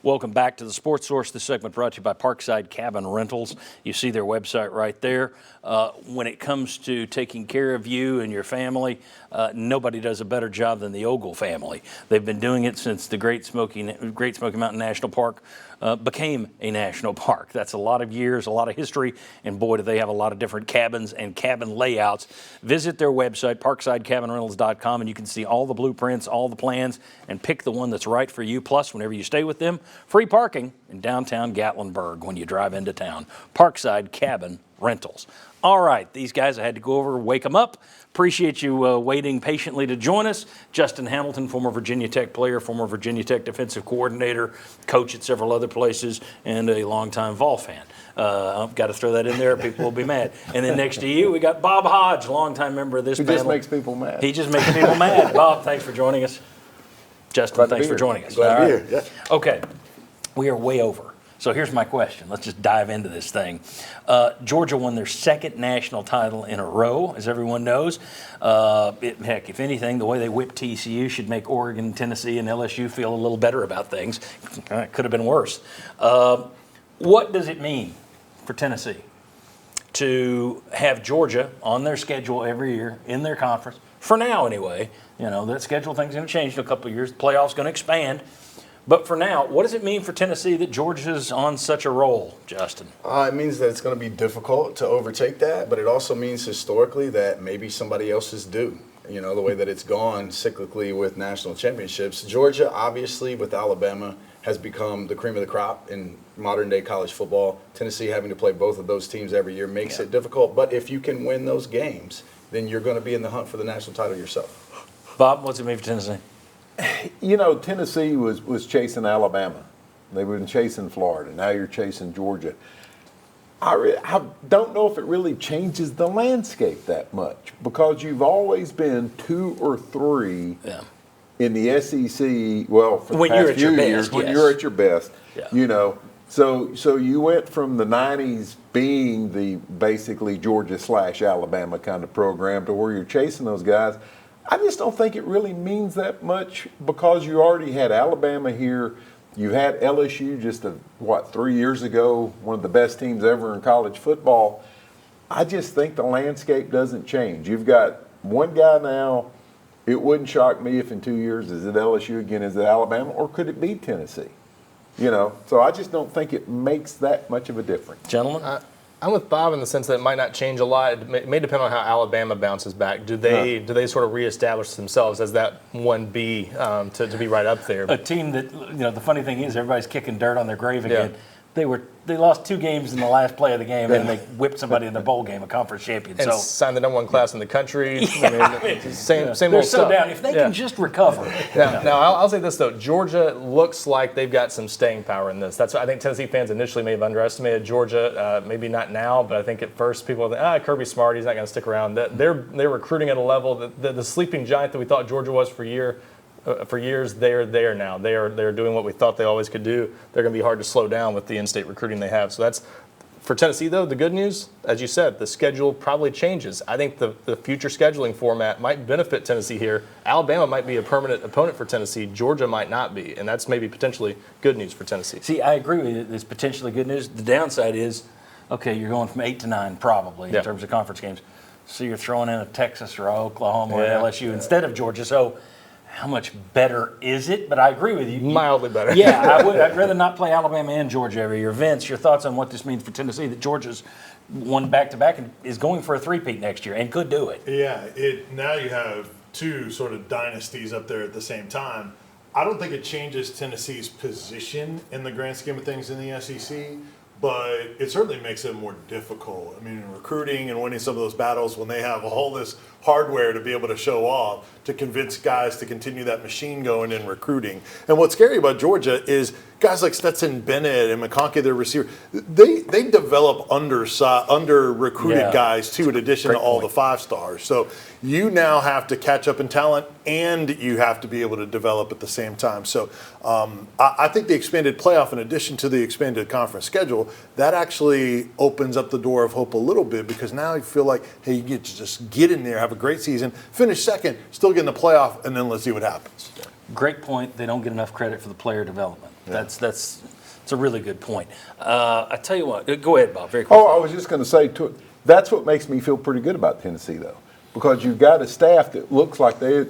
Welcome back to the Sports Source. This segment brought to you by Parkside Cabin Rentals. You see their website right there. When it comes to taking care of you and your family, nobody does a better job than the Ogle family. They've been doing it since the Great Smoky Mountain National Park became a national park. That's a lot of years, a lot of history, and boy, do they have a lot of different cabins and cabin layouts. Visit their website, parksidecabinrentals.com, and you can see all the blueprints, all the plans, and pick the one that's right for you. Plus, whenever you stay with them, free parking in downtown Gatlinburg when you drive into town. Parkside Cabin Rentals. All right, these guys, I had to go over, wake them up. Appreciate you waiting patiently to join us. Justin Hamilton, former Virginia Tech player, former Virginia Tech defensive coordinator, coach at several other places, and a longtime Vol fan. I've got to throw that in there. People will be mad. And then next to you, we got Bob Hodge, longtime member of this panel. He just makes people mad. He just makes people mad. Bob, thanks for joining us. Justin, thanks for joining us. Glad to be here. Yeah. Okay, we are way over. So here's my question. Let's just dive into this thing. Georgia won their second national title in a row, as everyone knows. Heck, if anything, the way they whipped TCU should make Oregon, Tennessee, and LSU feel a little better about things. It could have been worse. What does it mean for Tennessee to have Georgia on their schedule every year in their conference? For now, anyway. You know, that schedule thing's going to change in a couple of years. The playoff's going to expand. But for now, what does it mean for Tennessee that Georgia's on such a roll, Justin? It means that it's going to be difficult to overtake that, but it also means historically that maybe somebody else is due. You know, the way that it's gone cyclically with national championships. Georgia, obviously, with Alabama, has become the cream of the crop in modern-day college football. Tennessee having to play both of those teams every year makes it difficult. But if you can win those games, then you're going to be in the hunt for the national title yourself. Bob, what's it mean for Tennessee? You know, Tennessee was chasing Alabama. They were chasing Florida. Now you're chasing Georgia. I don't know if it really changes the landscape that much because you've always been 2 or 3 in the SEC. Well, for the past few years, when you're at your best, you know. So you went from the 90s being the basically Georgia/Alabama kind of program to where you're chasing those guys. I just don't think it really means that much because you already had Alabama here. You had LSU just, 3 years ago, one of the best teams ever in college football. I just think the landscape doesn't change. You've got one guy now. It wouldn't shock me if in 2 years, is it LSU again, is it Alabama, or could it be Tennessee? You know, so I just don't think it makes that much of a difference. Gentlemen? I'm with Bob in the sense that it might not change a lot. It may depend on how Alabama bounces back. Do they sort of reestablish themselves as that 1B to be right up there? A team that, you know, the funny thing is everybody's kicking dirt on their grave again. They lost 2 games in the last play of the game, and they whipped somebody in the bowl game, a conference champion. And signed the #1 class in the country. Same old they're so stuff. down. If they can just recover. Now, I'll say this, though. Georgia looks like they've got some staying power in this. That's what I think Tennessee fans initially may have underestimated Georgia. Maybe not now, but I think at first people were thinking, Kirby's smart. He's not going to stick around. They're recruiting at a level that the sleeping giant that we thought Georgia was for years, they're there now. They're doing what we thought they always could do. They're going to be hard to slow down with the in-state recruiting they have. So that's for Tennessee, though. The good news, as you said, the schedule probably changes. I think the future scheduling format might benefit Tennessee here. Alabama might be a permanent opponent for Tennessee. Georgia might not be, and that's maybe potentially good news for Tennessee. See, I agree with you. It's potentially good news. The downside is, okay, you're going from 8 to 9 probably in terms of conference games. So you're throwing in a Texas or Oklahoma or LSU instead of Georgia. So how much better is it? But I agree with you. Mildly better. Yeah, I'd rather not play Alabama and Georgia every year. Vince, your thoughts on what this means for Tennessee, that Georgia's won back-to-back and is going for a 3-peat next year and could do it. Yeah, now you have 2 sort of dynasties up there at the same time. I don't think it changes Tennessee's position in the grand scheme of things in the SEC, but it certainly makes it more difficult. I mean, in recruiting and winning some of those battles when they have all this hardware to be able to show off to convince guys to continue that machine going in recruiting. And what's scary about Georgia is guys like Stetson Bennett and McConkey, their receiver, they develop under-recruited guys, too, in addition to all the 5-stars. So you now have to catch up in talent, and you have to be able to develop at the same time. So I think the expanded playoff, in addition to the expanded conference schedule, that actually opens up the door of hope a little bit, because now you feel like, hey, you get to just get in there, have a great season, finish second, still get in the playoff, and then let's see what happens. Great point. They don't get enough credit for the player development. That's a really good point. I tell you what, go ahead, Bob, very quickly. Oh, I was just going to say, that's what makes me feel pretty good about Tennessee, though, because you've got a staff that looks like they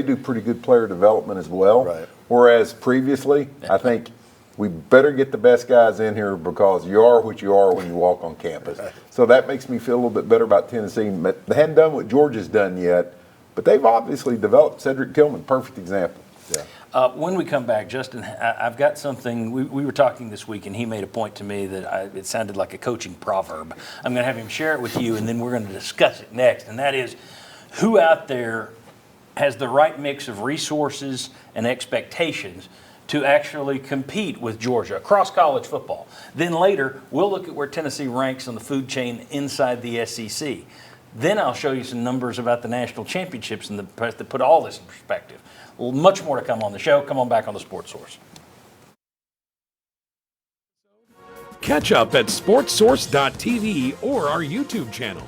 do pretty good player development as well. Right. Whereas previously, I think we better get the best guys in here because you are what you are when you walk on campus. So that makes me feel a little bit better about Tennessee. They hadn't done what Georgia's done yet, but they've obviously developed. Cedric Tillman, perfect example. Yeah. When we come back, Justin, I've got something. We were talking this week, and he made a point to me that it sounded like a coaching proverb. I'm going to have him share it with you, and then we're going to discuss it next. And that is, who out there has the right mix of resources and expectations to actually compete with Georgia across college football? Then later, we'll look at where Tennessee ranks on the food chain inside the SEC. Then I'll show you some numbers about the national championships and to put all this in perspective. Much more to come on the show. Come on back on the Sports Source. Catch up at sportsource.tv or our YouTube channel.